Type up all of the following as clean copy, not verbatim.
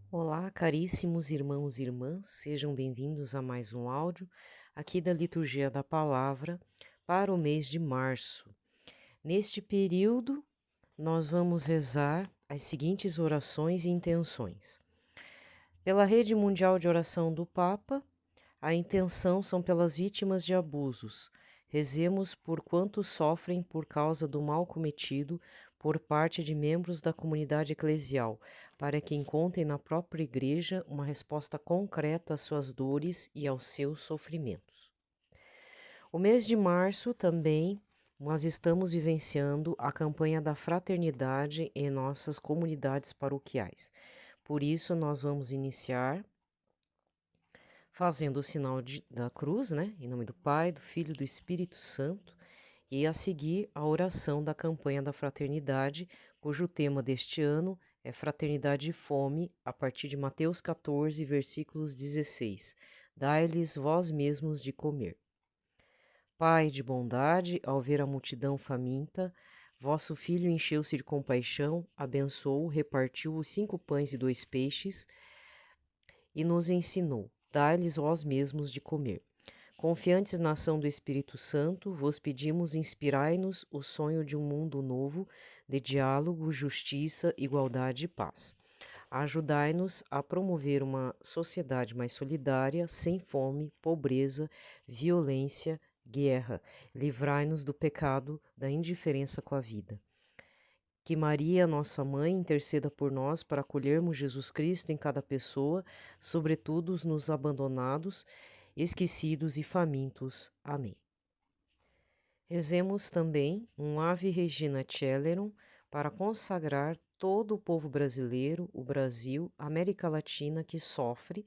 Olá, caríssimos irmãos e irmãs, sejam bem-vindos a mais um áudio aqui da Liturgia da Palavra para o mês de março. Neste período, nós vamos rezar as seguintes orações e intenções. Pela Rede Mundial de Oração do Papa, a intenção são pelas vítimas de abusos. Rezemos por quantos sofrem por causa do mal cometido por parte de membros da comunidade eclesial, para que encontrem na própria Igreja uma resposta concreta às suas dores e aos seus sofrimentos. O mês de março também nós estamos vivenciando a campanha da fraternidade em nossas comunidades paroquiais. Por isso, nós vamos iniciar fazendo o sinal da cruz, né? Em nome do Pai, do Filho e do Espírito Santo, e a seguir a oração da campanha da fraternidade, cujo tema deste ano é Fraternidade e Fome, a partir de Mateus 14, versículos 16. Dai-lhes vós mesmos de comer. Pai de bondade, ao ver a multidão faminta, vosso Filho encheu-se de compaixão, abençoou, repartiu os 5 pães e 2 peixes e nos ensinou: dai-lhes vós mesmos de comer. Confiantes na ação do Espírito Santo, vos pedimos, inspirai-nos o sonho de um mundo novo, de diálogo, justiça, igualdade e paz. Ajudai-nos a promover uma sociedade mais solidária, sem fome, pobreza, violência, guerra. Livrai-nos do pecado, da indiferença com a vida. Que Maria, nossa mãe, interceda por nós para acolhermos Jesus Cristo em cada pessoa, sobretudo nos abandonados, esquecidos e famintos. Amém. Rezemos também um Ave Regina Celerum para consagrar todo o povo brasileiro, o Brasil, a América Latina que sofre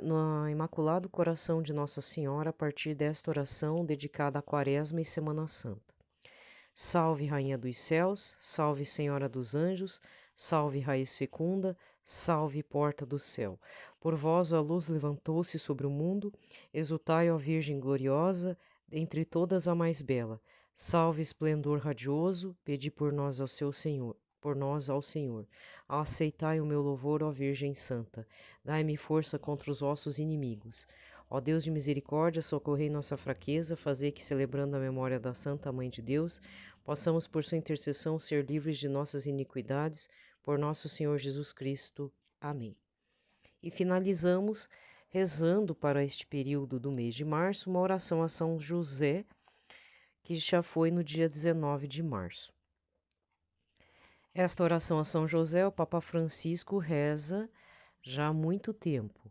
no Imaculado Coração de Nossa Senhora a partir desta oração dedicada à Quaresma e Semana Santa. Salve, Rainha dos Céus, salve, Senhora dos Anjos, salve, Raiz Fecunda, salve, Porta do Céu. Por vós a luz levantou-se sobre o mundo, exultai, ó Virgem gloriosa, entre todas a mais bela. Salve, esplendor radioso, pedi por nós ao seu Senhor. Por nós ao Senhor. Aceitai o meu louvor, ó Virgem Santa. Dai-me força contra os vossos inimigos. Ó Deus de misericórdia, socorrei nossa fraqueza, fazei que, celebrando a memória da Santa Mãe de Deus, possamos, por sua intercessão, ser livres de nossas iniquidades, por nosso Senhor Jesus Cristo. Amém. E finalizamos rezando para este período do mês de março, uma oração a São José, que já foi no dia 19 de março. Esta oração a São José, o Papa Francisco reza já há muito tempo.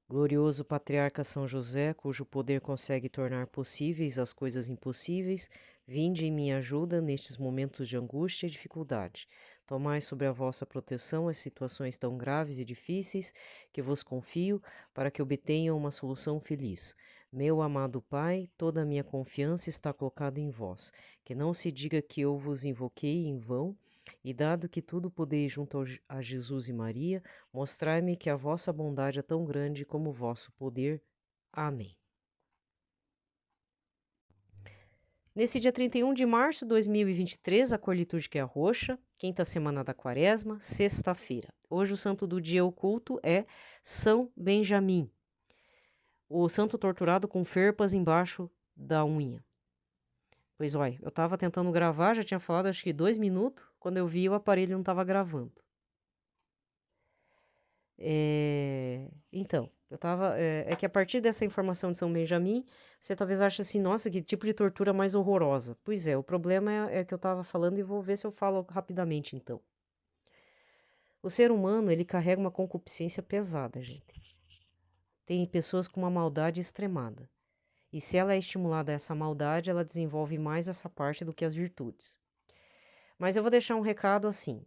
Glorioso Patriarca São José, cujo poder consegue tornar possíveis as coisas impossíveis, vinde em minha ajuda nestes momentos de angústia e dificuldade. Tomai sobre a vossa proteção as situações tão graves e difíceis que vos confio, para que obtenham uma solução feliz. Meu amado Pai, toda a minha confiança está colocada em vós. Que não se diga que eu vos invoquei em vão, e dado que tudo podeis junto a Jesus e Maria, mostrai-me que a vossa bondade é tão grande como o vosso poder. Amém. Nesse dia 31 de março de 2023, a cor litúrgica é a roxa, quinta semana da quaresma, sexta-feira. Hoje o santo do dia oculto é São Benjamim, o santo torturado com ferpas embaixo da unha. Pois olha, eu estava tentando gravar, já tinha falado acho que 2 minutos, quando eu vi o aparelho não estava gravando. Então, eu tava. É que a partir dessa informação de São Benjamim, você talvez ache assim, nossa, que tipo de tortura mais horrorosa. Pois é, o problema é que eu tava falando e vou ver se eu falo rapidamente então. O ser humano, ele carrega uma concupiscência pesada, gente. Tem pessoas com uma maldade extremada. E se ela é estimulada a essa maldade, ela desenvolve mais essa parte do que as virtudes. Mas eu vou deixar um recado assim.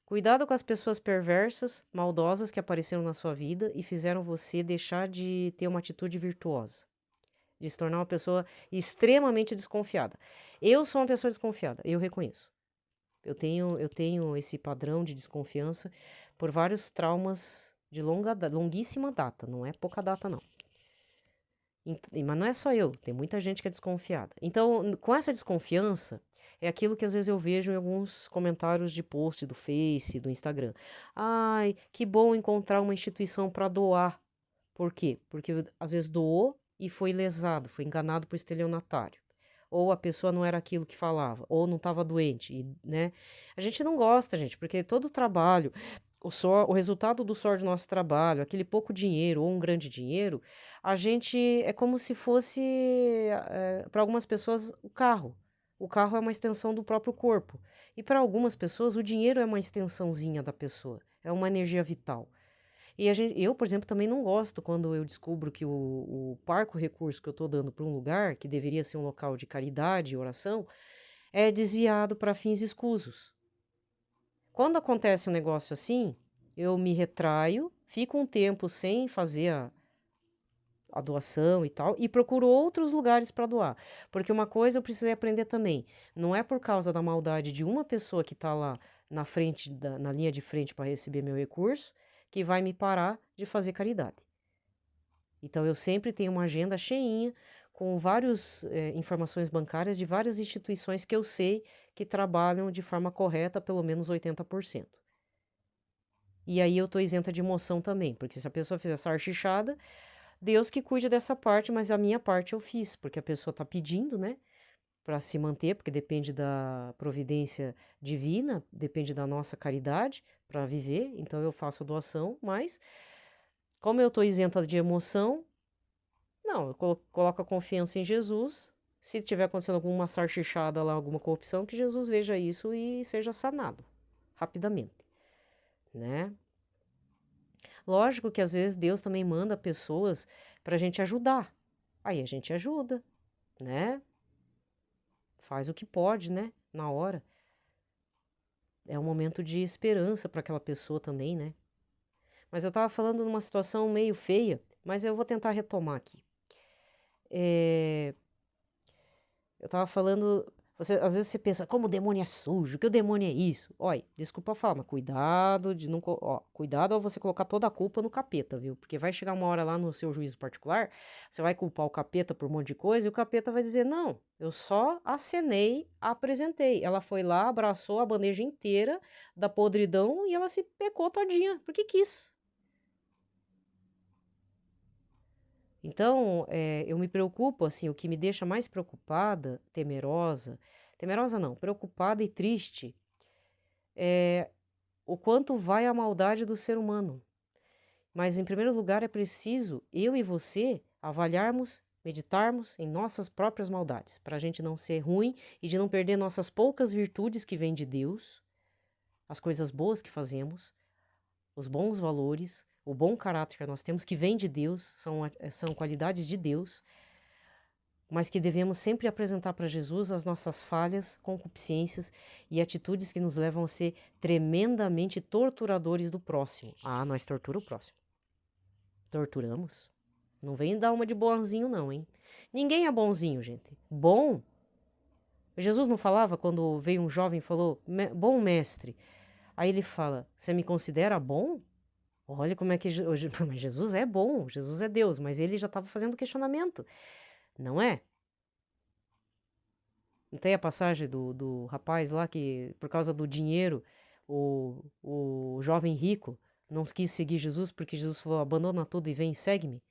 Cuidado com as pessoas perversas, maldosas que apareceram na sua vida e fizeram você deixar de ter uma atitude virtuosa, de se tornar uma pessoa extremamente desconfiada. Eu sou uma pessoa desconfiada, eu reconheço. Eu tenho esse padrão de desconfiança por vários traumas de longuíssima data, não é pouca data não. Mas não é só eu, tem muita gente que é desconfiada. Então, com essa desconfiança, é aquilo que às vezes eu vejo em alguns comentários de post do Face, do Instagram. Ai, que bom encontrar uma instituição para doar. Por quê? Porque às vezes doou e foi lesado, foi enganado por estelionatário. Ou a pessoa não era aquilo que falava, ou não estava doente, né? A gente não gosta, gente, porque todo o trabalho, o resultado do suor do nosso trabalho, aquele pouco dinheiro ou um grande dinheiro, a gente é como se fosse, para algumas pessoas, o carro. O carro é uma extensão do próprio corpo. E para algumas pessoas, o dinheiro é uma extensãozinha da pessoa, é uma energia vital. E eu, por exemplo, também não gosto quando eu descubro que o parco recurso que eu estou dando para um lugar, que deveria ser um local de caridade e oração, é desviado para fins escusos. Quando acontece um negócio assim, eu me retraio, fico um tempo sem fazer a doação e tal, e procuro outros lugares para doar. Porque uma coisa eu precisei aprender também: não é por causa da maldade de uma pessoa que está lá na frente, na linha de frente para receber meu recurso, que vai me parar de fazer caridade. Então eu sempre tenho uma agenda cheinha com várias informações bancárias de várias instituições que eu sei que trabalham de forma correta, pelo menos 80%. E aí eu estou isenta de emoção também, porque se a pessoa fizer salsichada, Deus que cuide dessa parte, mas a minha parte eu fiz, porque a pessoa está pedindo, né, para se manter, porque depende da providência divina, depende da nossa caridade para viver, então eu faço a doação, mas como eu estou isenta de emoção, não, eu coloco a confiança em Jesus. Se tiver acontecendo alguma salsichada lá, alguma corrupção, que Jesus veja isso e seja sanado rapidamente, né? Lógico que às vezes Deus também manda pessoas para a gente ajudar. Aí a gente ajuda, né? Faz o que pode, né? Na hora. É um momento de esperança para aquela pessoa também, né? Mas eu estava falando numa situação meio feia, mas eu vou tentar retomar aqui. Eu estava falando. Às vezes você pensa, como o demônio é sujo, que o demônio é isso? Olha, desculpa falar, mas cuidado de não. Cuidado ao você colocar toda a culpa no capeta, viu? Porque vai chegar uma hora lá no seu juízo particular, você vai culpar o capeta por um monte de coisa e o capeta vai dizer: não, eu só acenei, apresentei. Ela foi lá, abraçou a bandeja inteira da podridão e ela se pecou todinha, porque quis. Então, eu me preocupo, assim, o que me deixa mais preocupada, temerosa não, preocupada e triste, é o quanto vai a maldade do ser humano. Mas, em primeiro lugar, é preciso eu e você avaliarmos, meditarmos em nossas próprias maldades, para a gente não ser ruim e de não perder nossas poucas virtudes que vêm de Deus, as coisas boas que fazemos, os bons valores, o bom caráter que nós temos, que vem de Deus, são qualidades de Deus, mas que devemos sempre apresentar para Jesus as nossas falhas, concupiscências e atitudes que nos levam a ser tremendamente torturadores do próximo. Ah, nós tortura o próximo. Torturamos. Não vem dar uma de bonzinho não, hein? Ninguém é bonzinho, gente. Bom. Jesus não falava quando veio um jovem e falou, bom mestre. Aí ele fala, você me considera bom? Olha como é que mas Jesus é bom, Jesus é Deus, mas ele já estava fazendo questionamento, não é? Não tem a passagem do rapaz lá que, por causa do dinheiro, o jovem rico não quis seguir Jesus porque Jesus falou: abandona tudo e vem e segue-me?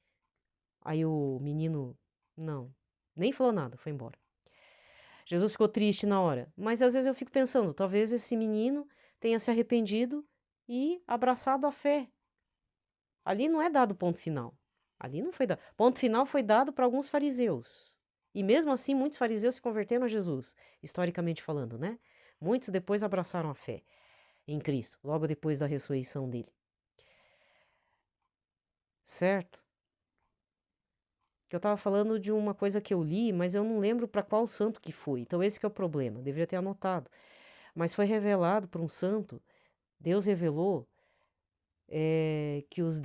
Aí o menino, não, nem falou nada, foi embora. Jesus ficou triste na hora, mas às vezes eu fico pensando: talvez esse menino tenha se arrependido e abraçado a fé. Ali não é dado ponto final. Ali não foi dado. Ponto final foi dado para alguns fariseus. E mesmo assim, muitos fariseus se converteram a Jesus, historicamente falando, né? Muitos depois abraçaram a fé em Cristo, logo depois da ressurreição dele. Certo? Que eu estava falando de uma coisa que eu li, mas eu não lembro para qual santo que foi. Então esse que é o problema, deveria ter anotado. Mas foi revelado por um santo, Deus revelou que os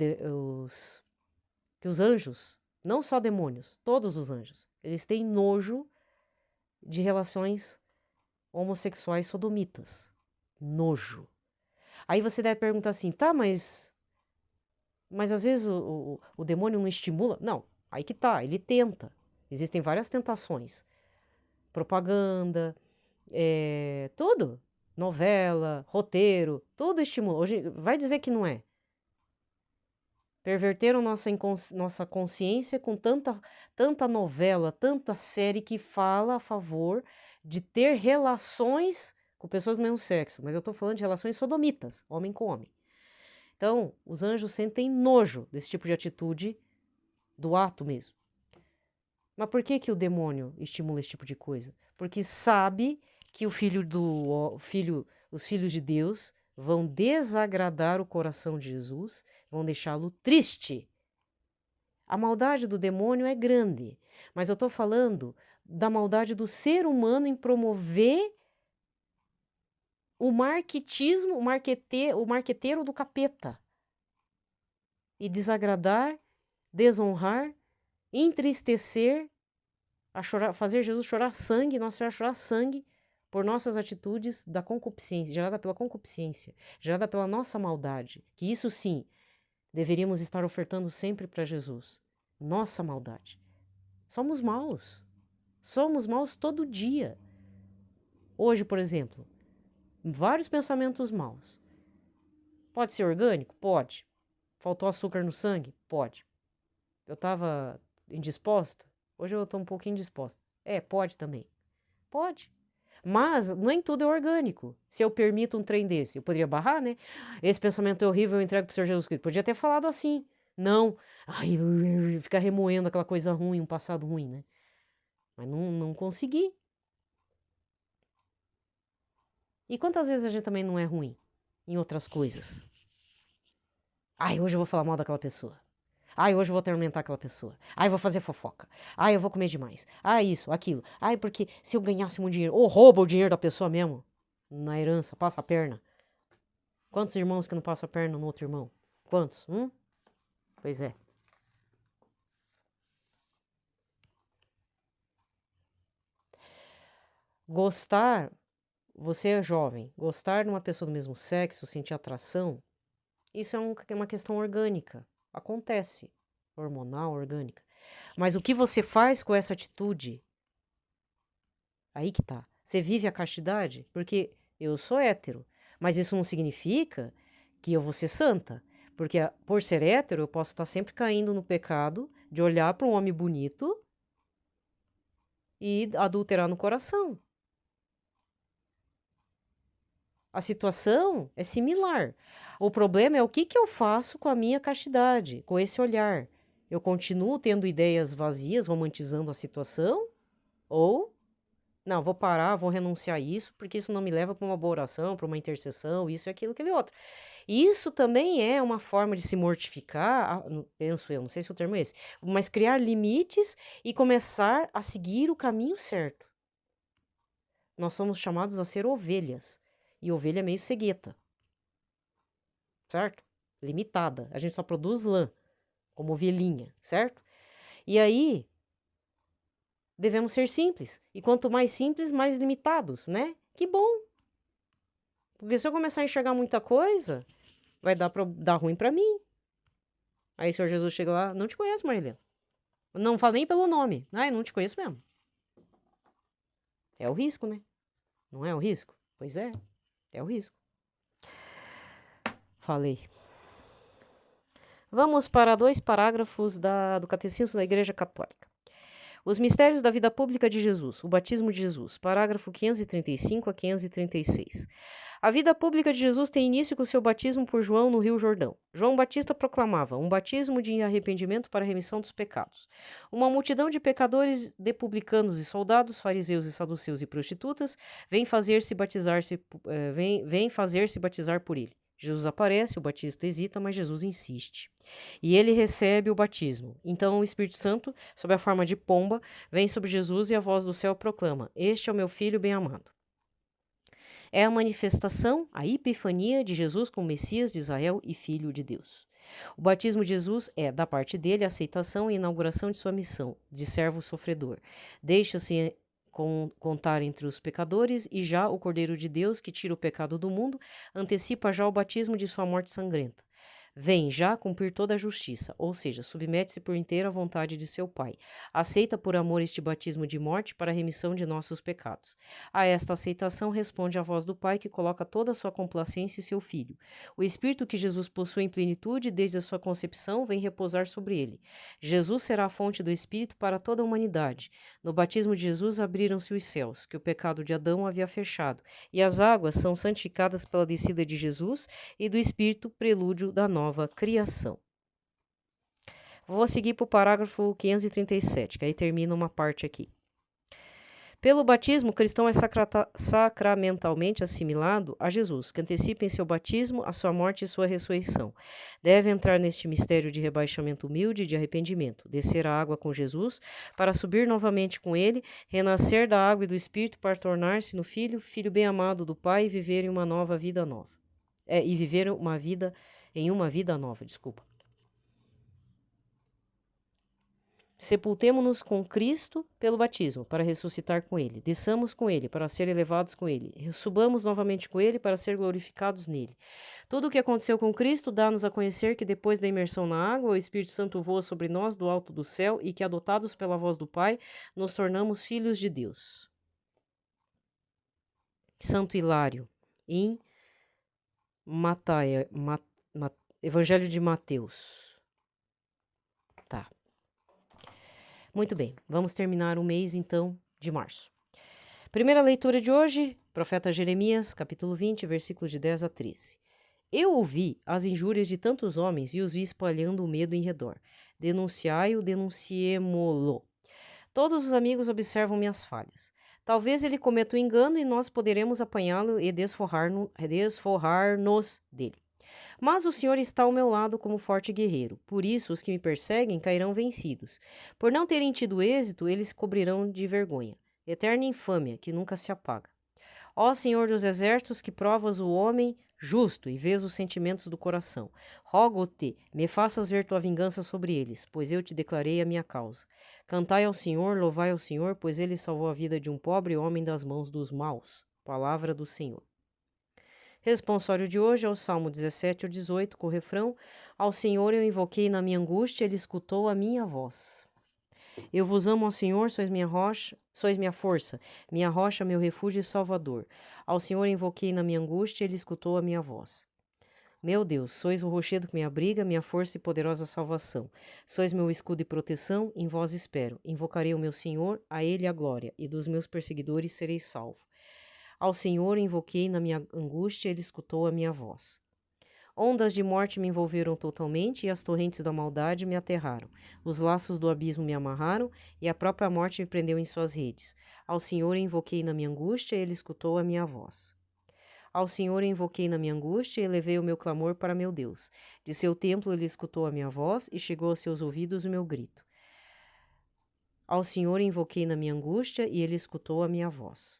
anjos, não só demônios, todos os anjos, eles têm nojo de relações homossexuais sodomitas. Nojo. Aí você deve perguntar assim, tá, mas às vezes o demônio não estimula? Não. Aí que tá, ele tenta. Existem várias tentações. Propaganda, tudo. Novela, roteiro, tudo estimula. Hoje, vai dizer que não é. Perverteram nossa consciência com tanta novela, tanta série que fala a favor de ter relações com pessoas do mesmo sexo. Mas eu tô falando de relações sodomitas, homem com homem. Então, os anjos sentem nojo desse tipo de atitude, do ato mesmo. Mas por que o demônio estimula esse tipo de coisa? Porque sabe que os filhos de Deus vão desagradar o coração de Jesus, vão deixá-lo triste. A maldade do demônio é grande, mas eu estou falando da maldade do ser humano em promover o marketismo, o marqueteiro do capeta. E desagradar, desonrar, entristecer, fazer Jesus chorar sangue, Nossa Senhora chorar sangue por nossas atitudes da concupiscência, gerada pela concupiscência, gerada pela nossa maldade, que isso sim, deveríamos estar ofertando sempre para Jesus. Nossa maldade. Somos maus todo dia. Hoje, por exemplo, vários pensamentos maus. Pode ser orgânico? Pode. Faltou açúcar no sangue? Pode. Eu estava indisposta? Hoje eu estou um pouquinho indisposta. Pode também. Pode. Mas nem tudo é orgânico. Se eu permito um trem desse, eu poderia barrar, né? Esse pensamento é horrível, eu entrego pro Senhor Jesus Cristo. Podia ter falado assim. Não. Ai, ficar remoendo aquela coisa ruim, um passado ruim, né? Mas não consegui. E quantas vezes a gente também não é ruim em outras coisas? Ai, hoje eu vou falar mal daquela pessoa. Ai, hoje eu vou atormentar aquela pessoa. Ai, eu vou fazer fofoca. Ai, eu vou comer demais. Ai, isso, aquilo. Ai, porque se eu ganhasse muito dinheiro, ou rouba o dinheiro da pessoa mesmo, na herança, passa a perna. Quantos irmãos que não passam a perna no outro irmão? Quantos? Pois é. Gostar, você é jovem, gostar de uma pessoa do mesmo sexo, sentir atração, isso é uma questão orgânica. Acontece. Hormonal, orgânica. Mas o que você faz com essa atitude? Aí que tá. Você vive a castidade? Porque eu sou hétero. Mas isso não significa que eu vou ser santa. Porque por ser hétero, eu posso estar sempre caindo no pecado de olhar para um homem bonito e adulterar no coração. A situação é similar. O problema é o que eu faço com a minha castidade, com esse olhar. Eu continuo tendo ideias vazias, romantizando a situação? Ou, não, vou parar, vou renunciar a isso, porque isso não me leva para uma boa oração, para uma intercessão, isso e aquilo, aquele outro. Isso também é uma forma de se mortificar, penso eu, não sei se o termo é esse, mas criar limites e começar a seguir o caminho certo. Nós somos chamados a ser ovelhas. E ovelha é meio cegueta. Certo? Limitada. A gente só produz lã, como ovelhinha, certo? E aí, devemos ser simples. E quanto mais simples, mais limitados, né? Que bom. Porque se eu começar a enxergar muita coisa, vai dar ruim pra mim. Aí o Senhor Jesus chega lá, não te conheço, Marilena. Não fala nem pelo nome. Ai, não te conheço mesmo. É o risco, né? Não é o risco? Pois é. É o risco. Falei. Vamos para 2 parágrafos do Catecismo da Igreja Católica. Os mistérios da vida pública de Jesus, o batismo de Jesus, parágrafo 535 a 536. A vida pública de Jesus tem início com seu batismo por João no Rio Jordão. João Batista proclamava um batismo de arrependimento para a remissão dos pecados. Uma multidão de pecadores, de publicanos e soldados, fariseus e saduceus e prostitutas, vem fazer-se batizar por ele. Jesus aparece, o Batista hesita, mas Jesus insiste. E ele recebe o batismo. Então o Espírito Santo, sob a forma de pomba, vem sobre Jesus e a voz do céu proclama: Este é o meu filho bem-amado. É a manifestação, a epifania de Jesus como Messias de Israel e Filho de Deus. O batismo de Jesus é, da parte dele, a aceitação e inauguração de sua missão, de servo sofredor. Deixa-se contar entre os pecadores e já o Cordeiro de Deus, que tira o pecado do mundo, antecipa já o batismo de sua morte sangrenta. vem já cumprir toda a justiça, ou seja, submete-se por inteiro à vontade de seu Pai. Aceita por amor este batismo de morte para a remissão de nossos pecados. A esta aceitação responde a voz do Pai, que coloca toda a sua complacência em seu Filho. O Espírito que Jesus possui em plenitude desde a sua concepção vem repousar sobre ele. Jesus será a fonte do Espírito para toda a humanidade. No batismo de Jesus abriram-se os céus, que o pecado de Adão havia fechado, e as águas são santificadas pela descida de Jesus e do Espírito, prelúdio da nova criação. Vou seguir para o parágrafo 537, que aí termina uma parte aqui. Pelo batismo, o cristão é sacramentalmente assimilado a Jesus, que antecipa em seu batismo a sua morte e sua ressurreição. Deve entrar neste mistério de rebaixamento humilde e de arrependimento, descer a água com Jesus, para subir novamente com ele, renascer da água e do Espírito para tornar-se no Filho, Filho bem-amado do Pai, e viver em uma nova vida nova. Em uma vida nova. Sepultemo-nos com Cristo pelo batismo, para ressuscitar com Ele. Desçamos com Ele, para ser elevados com Ele. Subamos novamente com Ele, para ser glorificados nele. Tudo o que aconteceu com Cristo dá-nos a conhecer que depois da imersão na água, o Espírito Santo voa sobre nós do alto do céu e que, adotados pela voz do Pai, nos tornamos filhos de Deus. Santo Hilário, em Evangelho de Mateus. Tá. Muito bem, vamos terminar o mês, então, de março. Primeira leitura de hoje, profeta Jeremias, capítulo 20, versículos de 10 a 13. Eu ouvi as injúrias de tantos homens e os vi espalhando o medo em redor. Denunciai-o, denunciemo-lo. Todos os amigos observam minhas falhas. Talvez ele cometa um engano e nós poderemos apanhá-lo e desforrar-nos dele. Mas o Senhor está ao meu lado como forte guerreiro. Por isso, os que me perseguem cairão vencidos. Por não terem tido êxito, eles se cobrirão de vergonha. Eterna infâmia, que nunca se apaga. Ó Senhor dos exércitos, que provas o homem justo e vês os sentimentos do coração. Rogo-te, me faças ver tua vingança sobre eles, pois eu te declarei a minha causa. Cantai ao Senhor, louvai ao Senhor, pois ele salvou a vida de um pobre homem das mãos dos maus. Palavra do Senhor. Responsório de hoje é o Salmo 17 ao 18, com o refrão: Ao Senhor eu invoquei na minha angústia, ele escutou a minha voz. Eu vos amo, ó Senhor, sois minha rocha, sois minha força, minha rocha, meu refúgio e salvador. Ao Senhor invoquei na minha angústia, ele escutou a minha voz. Meu Deus, sois o rochedo que me abriga, minha força e poderosa salvação. Sois meu escudo e proteção, em vós espero. Invocarei o meu Senhor, a ele a glória, e dos meus perseguidores serei salvo. Ao Senhor invoquei na minha angústia, ele escutou a minha voz. Ondas de morte me envolveram totalmente e as torrentes da maldade me aterraram. Os laços do abismo me amarraram e a própria morte me prendeu em suas redes. Ao Senhor invoquei na minha angústia, ele escutou a minha voz. Ao Senhor invoquei na minha angústia e elevei o meu clamor para meu Deus. De seu templo ele escutou a minha voz e chegou aos seus ouvidos o meu grito. Ao Senhor invoquei na minha angústia e ele escutou a minha voz.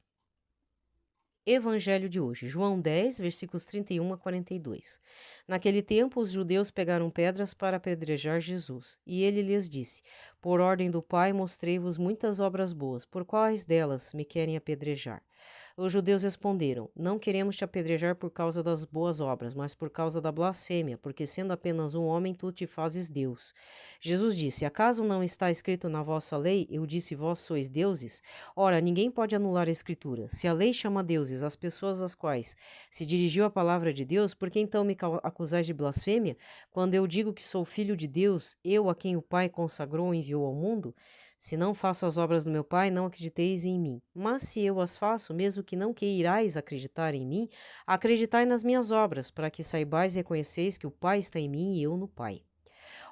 Evangelho de hoje, João 10, versículos 31 a 42. Naquele tempo, os judeus pegaram pedras para apedrejar Jesus, e ele lhes disse: Por ordem do Pai, mostrei-vos muitas obras boas, por quais delas me querem apedrejar? Os judeus responderam: Não queremos te apedrejar por causa das boas obras, mas por causa da blasfêmia, porque sendo apenas um homem, tu te fazes Deus. Jesus disse: Acaso não está escrito na vossa lei, eu disse, vós sois deuses? Ora, ninguém pode anular a escritura. Se a lei chama deuses as pessoas às quais se dirigiu a palavra de Deus, por que então me acusais de blasfêmia? Quando eu digo que sou filho de Deus, eu a quem o Pai consagrou e enviou ao mundo? Se não faço as obras do meu Pai, não acrediteis em mim. Mas se eu as faço, mesmo que não queirais acreditar em mim, acreditai nas minhas obras, para que saibais e reconheceis que o Pai está em mim e eu no Pai.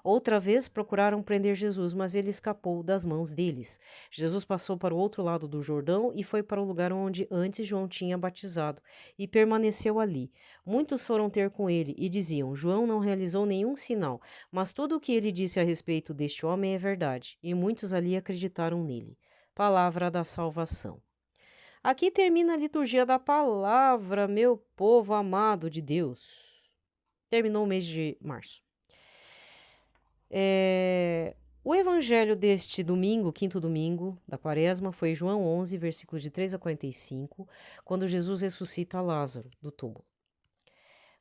Outra vez procuraram prender Jesus, mas ele escapou das mãos deles. Jesus passou para o outro lado do Jordão e foi para o lugar onde antes João tinha batizado, e permaneceu ali. Muitos foram ter com ele e diziam: João não realizou nenhum sinal, mas tudo o que ele disse a respeito deste homem é verdade, e muitos ali acreditaram nele. Palavra da salvação. Aqui termina a liturgia da palavra, meu povo amado de Deus. Terminou o mês de março. O evangelho deste domingo, quinto domingo da quaresma, foi João 11, versículos de 3 a 45, quando Jesus ressuscita Lázaro do túmulo.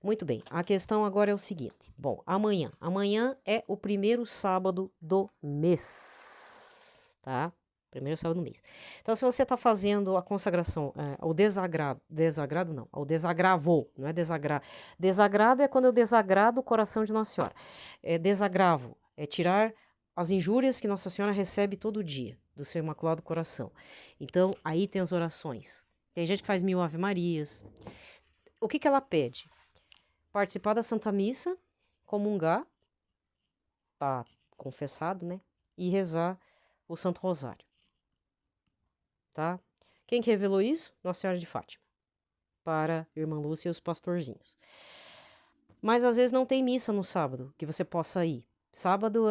Muito bem, a questão agora é o seguinte. Bom, amanhã é o primeiro sábado do mês, tá? Primeiro sábado do mês. Então, se você está fazendo a consagração, ao desagrado não, ao desagravo, não é desagrado. Desagrado é quando eu desagrado o coração de Nossa Senhora. Desagravo é tirar as injúrias que Nossa Senhora recebe todo dia do seu Imaculado Coração. Então, aí tem as orações. Tem gente que faz 1000 Ave Marias. O que ela pede? Participar da Santa Missa, comungar, tá confessado, né? E rezar o Santo Rosário. Tá? Quem que revelou isso? Nossa Senhora de Fátima. Para a Irmã Lúcia e os pastorzinhos. Mas às vezes não tem missa no sábado que você possa ir. Sábado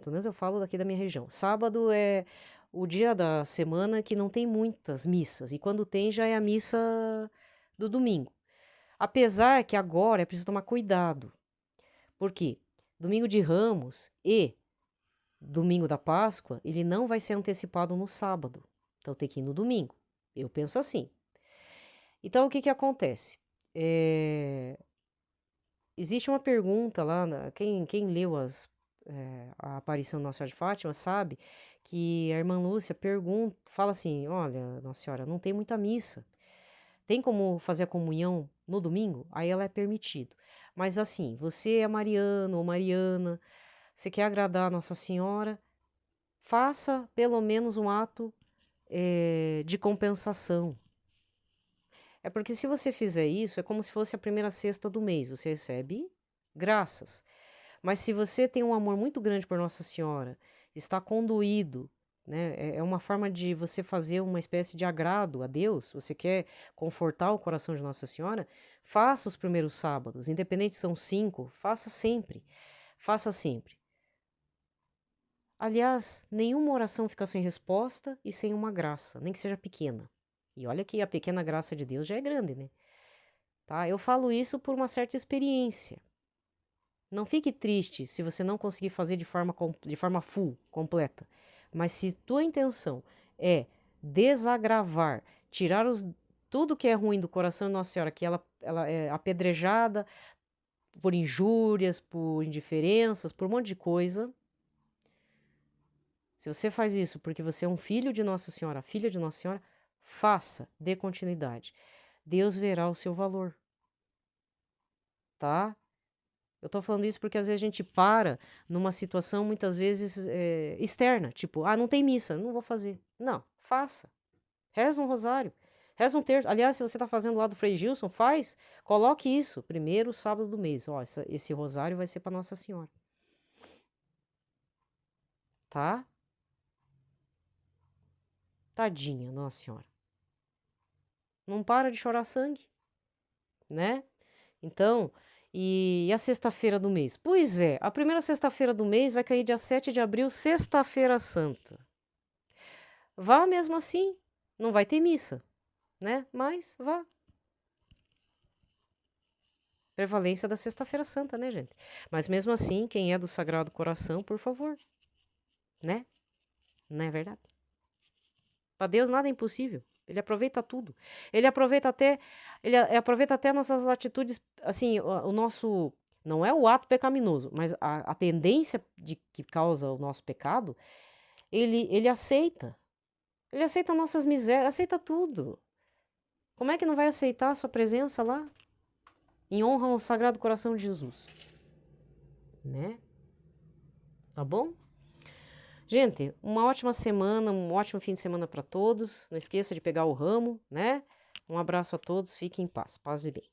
pelo menos eu falo daqui da minha região. Sábado é o dia da semana que não tem muitas missas. E quando tem, já é a missa do domingo. Apesar que agora é preciso tomar cuidado. Por quê? Domingo de Ramos e domingo da Páscoa, ele não vai ser antecipado no sábado. Então tem que ir no domingo. Eu penso assim. Então o que acontece? Existe uma pergunta lá, quem leu a aparição de Nossa Senhora de Fátima sabe que a Irmã Lúcia fala assim, olha, Nossa Senhora, não tem muita missa. Tem como fazer a comunhão no domingo? Aí ela é permitido. Mas assim, você é mariano ou mariana, você quer agradar a Nossa Senhora, faça pelo menos um ato de compensação. É porque se você fizer isso, é como se fosse a primeira sexta do mês, você recebe graças. Mas se você tem um amor muito grande por Nossa Senhora, está conduído, né? É uma forma de você fazer uma espécie de agrado a Deus, você quer confortar o coração de Nossa Senhora, faça os primeiros sábados, independente se são 5, faça sempre. Faça sempre. Aliás, nenhuma oração fica sem resposta e sem uma graça, nem que seja pequena. E olha que a pequena graça de Deus já é grande, né? Tá? Eu falo isso por uma certa experiência. Não fique triste se você não conseguir fazer de forma full, completa. Mas se tua intenção é desagravar, tirar tudo que é ruim do coração de Nossa Senhora, que ela é apedrejada por injúrias, por indiferenças, por um monte de coisa. Se você faz isso porque você é um filho de Nossa Senhora, filha de Nossa Senhora, faça, dê continuidade. Deus verá o seu valor. Tá? Eu tô falando isso porque às vezes a gente para numa situação muitas vezes externa. Tipo, não tem missa, não vou fazer. Não, faça. Reza um rosário. Reza um terço. Aliás, se você tá fazendo lá do Frei Gilson, coloque isso. Primeiro sábado do mês. Ó, esse rosário vai ser para Nossa Senhora. Tá? Tadinha, Nossa Senhora. Não para de chorar sangue, né? Então, e a sexta-feira do mês? Pois é, a primeira sexta-feira do mês vai cair dia 7 de abril, sexta-feira santa. Vá mesmo assim, não vai ter missa, né? Mas vá. Prevalência da sexta-feira santa, né, gente? Mas mesmo assim, quem é do Sagrado Coração, por favor, né? Não é verdade? Para Deus nada é impossível. Ele aproveita tudo. Ele aproveita até nossas atitudes, assim, o nosso não é o ato pecaminoso, mas a tendência que causa o nosso pecado, ele aceita. Ele aceita nossas misérias, aceita tudo. Como é que não vai aceitar a sua presença lá? Em honra ao Sagrado Coração de Jesus. Né? Tá bom? Gente, uma ótima semana, um ótimo fim de semana para todos. Não esqueça de pegar o ramo, né? Um abraço a todos, fiquem em paz e bem.